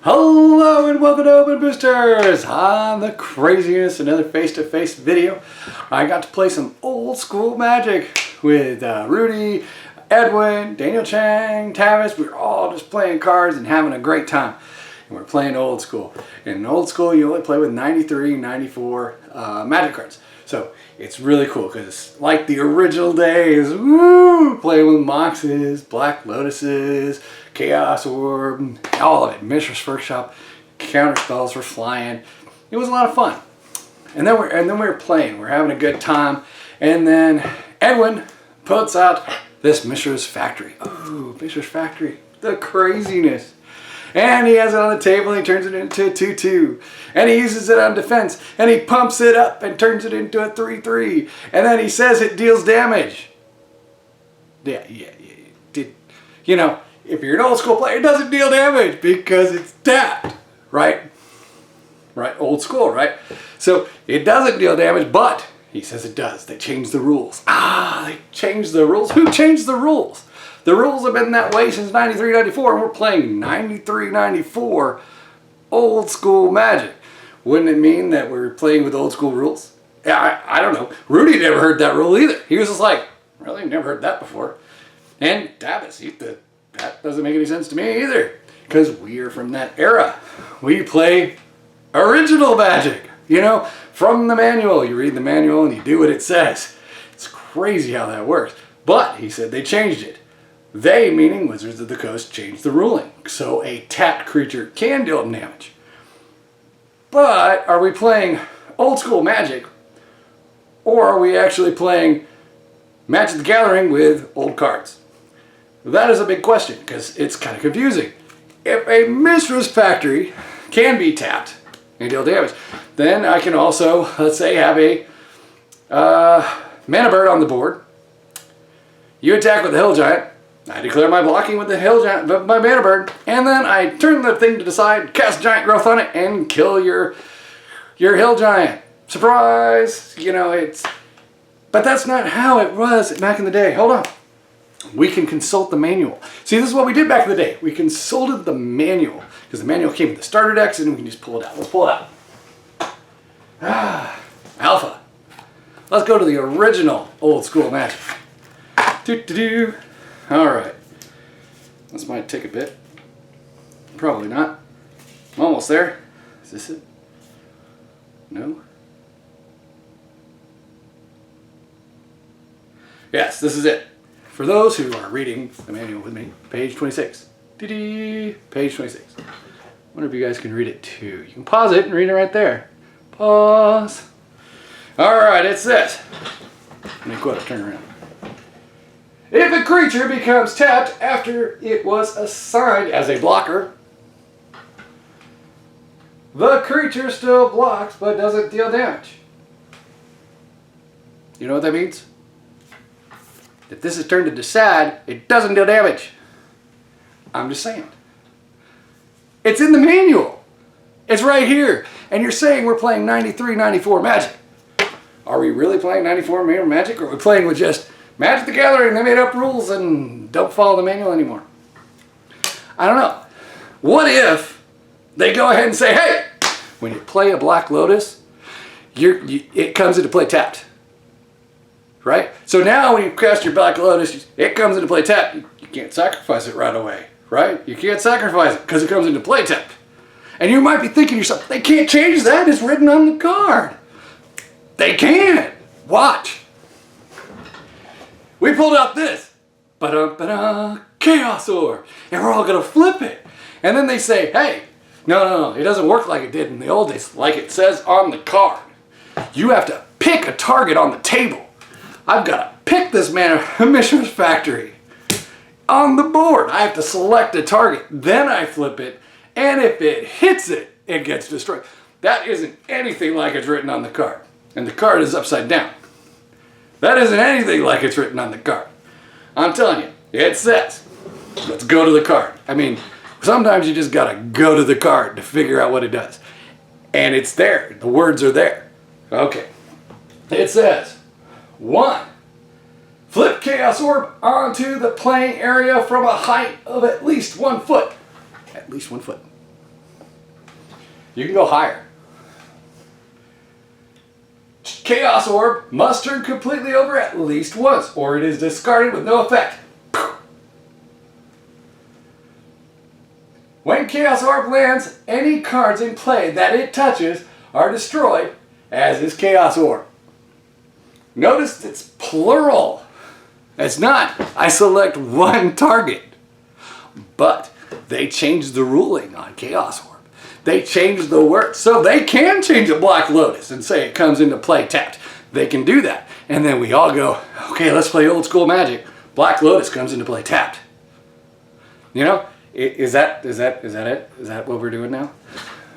Hello and welcome to Openboosters. On the craziness, another face-to-face video. I got to play some old school Magic with Rudy, Edwin, Daniel Chang, Tavis. We were all just playing cards and having a great time. And we're playing old school. In old school, you only play with 93, 94 Magic cards. So it's really cool because it's like the original days. Woo! Playing with Moxes, Black Lotuses, Chaos Orb, all of it. Mishra's Workshop, counter spells for flying. It was a lot of fun. And then we were playing. We're having a good time. And then Edwin puts out this Mishra's Factory. Ooh, Mishra's Factory. The craziness. And he has it on the table and he turns it into a 2-2. And he uses it on defense. And he pumps it up and turns it into a 3-3. And then he says it deals damage. Yeah. You know, if you're an old school player, it doesn't deal damage because it's tapped. Right? Right? Old school, right? So it doesn't deal damage, but he says it does. They changed the rules. They changed the rules. Who changed the rules? The rules have been that way since 93, 94, and we're playing 93, 94 old school Magic. Wouldn't it mean that we're playing with old school rules? Yeah, I don't know. Rudy never heard that rule either. He was just like, really? Never heard that before. And Tavis, that doesn't make any sense to me either. Because we are from that era. We play original Magic. You know, from the manual. You read the manual and you do what it says. It's crazy how that works. But he said they changed it. They, meaning Wizards of the Coast, changed the ruling. So a tapped creature can deal damage. But are we playing old school Magic? Or are we actually playing Magic the Gathering with old cards? That is a big question because it's kind of confusing. If a Mishra's Factory can be tapped and deal damage, then I can also, let's say, have a Mana Bird on the board. You attack with the Hill Giant. I declare my blocking with the Hill Giant, my Mana Bird, and then I turn the thing to the side, cast Giant Growth on it, and kill your Hill Giant. Surprise! You know, but that's not how it was back in the day. Hold on. We can consult the manual. See, this is what we did back in the day. We consulted the manual, because the manual came with the starter decks, and we can just pull it out. Let's pull it out. Alpha. Let's go to the original old school Magic. Alright, this might take a bit. Probably not. I'm almost there. Is this it? No? Yes, this is it. For those who are reading the manual with me, page 26. Page 26. I wonder if you guys can read it too. You can pause it and read it right there. Pause. Alright, it's this. Let me quote it, turn around. If a creature becomes tapped after it was assigned as a blocker, the creature still blocks but doesn't deal damage. You know what that means? If this is turned into sad, it doesn't deal damage. I'm just saying. It's in the manual. It's right here. And you're saying we're playing 93, 94 Magic. Are we really playing 94 Magic, or are we playing with just Magic the Gathering? They made up rules and don't follow the manual anymore. I don't know. What if they go ahead and say, hey, when you play a Black Lotus, it comes into play tapped. Right? So now when you cast your Black Lotus, it comes into play tapped. You can't sacrifice it right away. Right? You can't sacrifice it because it comes into play tapped. And you might be thinking to yourself, they can't change that. It's written on the card. They can. Watch. We pulled out this. Ba-dum-ba-dum, Chaos Orb. And we're all going to flip it. And then they say, hey, no, it doesn't work like it did in the old days, like it says on the card. You have to pick a target on the table. I've got to pick this Mishra's Factory on the board. I have to select a target. Then I flip it. And if it hits it, it gets destroyed. That isn't anything like it's written on the card. And the card is upside down. That isn't anything like it's written on the card. I'm telling you, it says, let's go to the card. I mean, sometimes you just gotta go to the card to figure out what it does. And it's there. The words are there. Okay. It says, 1. Flip Chaos Orb onto the playing area from a height of at least 1 foot. At least 1 foot. You can go higher. Chaos Orb must turn completely over at least once, or it is discarded with no effect. When Chaos Orb lands, any cards in play that it touches are destroyed, as is Chaos Orb. Notice it's plural. It's not, I select one target. But they changed the ruling on Chaos Orb. They changed the word. So they can change a Black Lotus and say it comes into play tapped. They can do that. And then we all go, okay, let's play old school Magic. Black Lotus comes into play tapped. You know, is that it? Is that what we're doing now?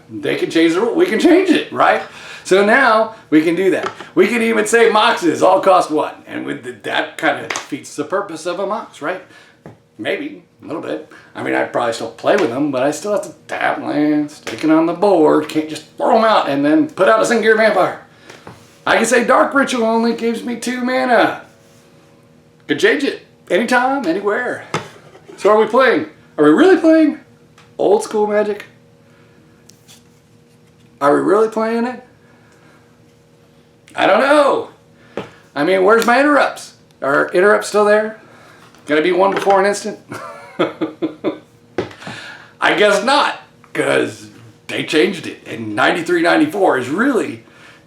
They can change the rule. We can change it, right? So now we can do that. We can even say Moxes all cost 1. And with that kind of defeats the purpose of a Mox, right? Maybe, a little bit. I mean, I'd probably still play with them, but I still have to tap lands, stick it on the board. Can't just throw them out and then put out a Singular Vampire. I can say Dark Ritual only gives me 2 mana. Could change it anytime, anywhere. So are we playing? Are we really playing old school Magic? Are we really playing it? I don't know. I mean, where's my interrupts? Are interrupts still there? Gonna be one before an instant? I guess not, because they changed it. And 93-94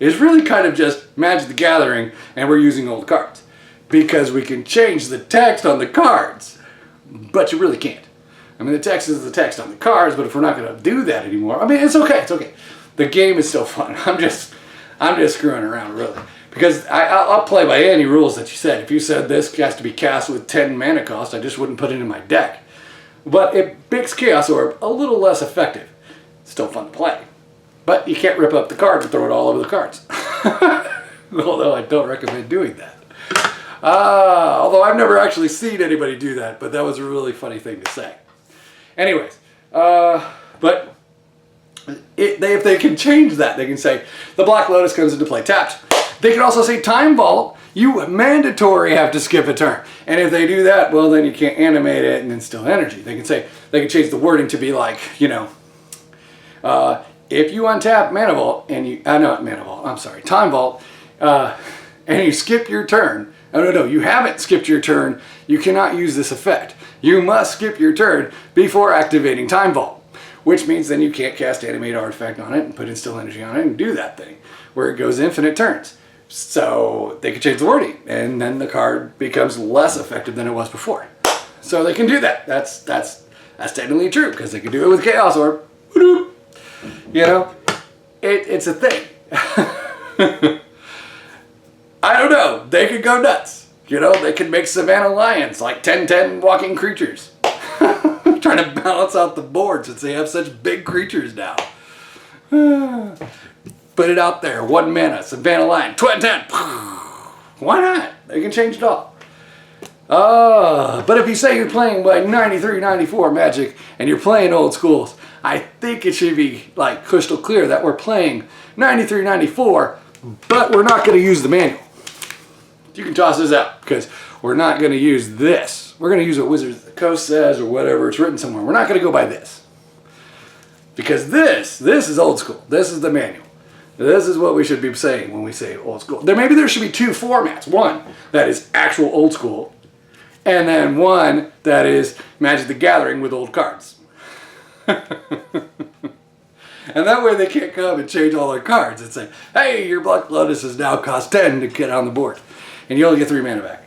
is really kind of just Magic the Gathering, and we're using old cards. Because we can change the text on the cards, but you really can't. I mean, the text is the text on the cards, but if we're not gonna do that anymore, I mean, it's okay, it's okay. The game is still fun. I'm just screwing around, really. Because I'll play by any rules that you said. If you said this has to be cast with 10 mana cost, I just wouldn't put it in my deck. But it makes Chaos Orb a little less effective. Still fun to play. But you can't rip up the card and throw it all over the cards. Although I don't recommend doing that. Although I've never actually seen anybody do that, but that was a really funny thing to say. Anyways, but if they can change that, they can say the Black Lotus comes into play tapped. They can also say Time Vault, you mandatory have to skip a turn. And if they do that, well, then you can't animate it and instill energy. They can say, they can change the wording to be like, you know, if you untap Mana Vault and you, not Mana Vault, I'm sorry, Time Vault, and you skip your turn, no, you haven't skipped your turn, you cannot use this effect. You must skip your turn before activating Time Vault. Which means then you can't cast Animate Artifact on it and put Instill Energy on it and do that thing, where it goes infinite turns. So they can change the wording, and then the card becomes less effective than it was before. So they can do that. That's technically true, because they can do it with Chaos Orb. You know, it's a thing. I don't know. They could go nuts. You know, they could make Savannah Lions like 10/10 walking creatures. Trying to balance out the board since they have such big creatures now. Put it out there. 1 mana. Savannah Lion. 10. Why not? They can change it all. But if you say you're playing by 93-94 Magic and you're playing old schools, I think it should be like crystal clear that we're playing 93-94, but we're not going to use the manual. You can toss this out because we're not going to use this. We're going to use what Wizards of the Coast says or whatever. It's written somewhere. We're not going to go by this. Because this is old school. This is the manual. This is what we should be saying when we say old school. Maybe there should be 2 formats. One that is actual old school, and then one that is Magic the Gathering with old cards. And that way they can't come and change all their cards and say, hey, your Black Lotus is now cost 10 to get on the board. And you only get 3 mana back.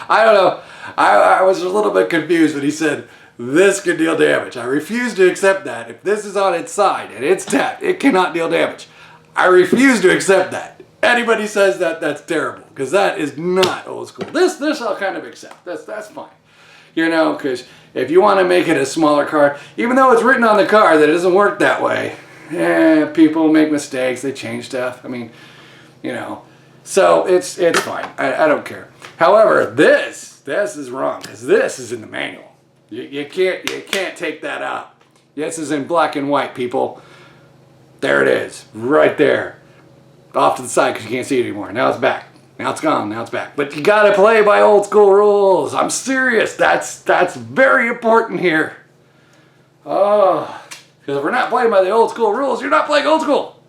I don't know. I was a little bit confused when he said, this can deal damage. I refuse to accept that. If this is on its side and it's tapped, it cannot deal damage. I refuse to accept that. Anybody says that, that's terrible. Because that is not old school. This I'll kind of accept. That's fine. You know, because if you want to make it a smaller card, even though it's written on the card that it doesn't work that way, people make mistakes, they change stuff. I mean, you know, so it's fine. I don't care. However, this is wrong because this is in the manual. You can't take that out. This is in black and white, people. There it is, right there, off to the side because you can't see it anymore. Now it's back. Now it's gone. Now it's back. But you gotta play by old school rules. I'm serious. That's very important here. Oh, because if we're not playing by the old school rules, you're not playing old school.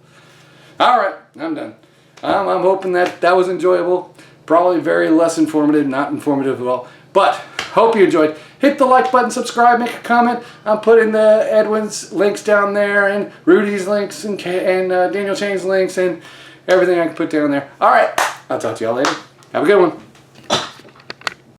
All right, I'm done. I'm hoping that was enjoyable. Probably very less informative, not informative at all. But hope you enjoyed. Hit the like button, subscribe, make a comment. I'm putting the Edwin's links down there, and Rudy's links, and Daniel Chang's links, and everything I can put down there. All right, I'll talk to y'all later. Have a good one.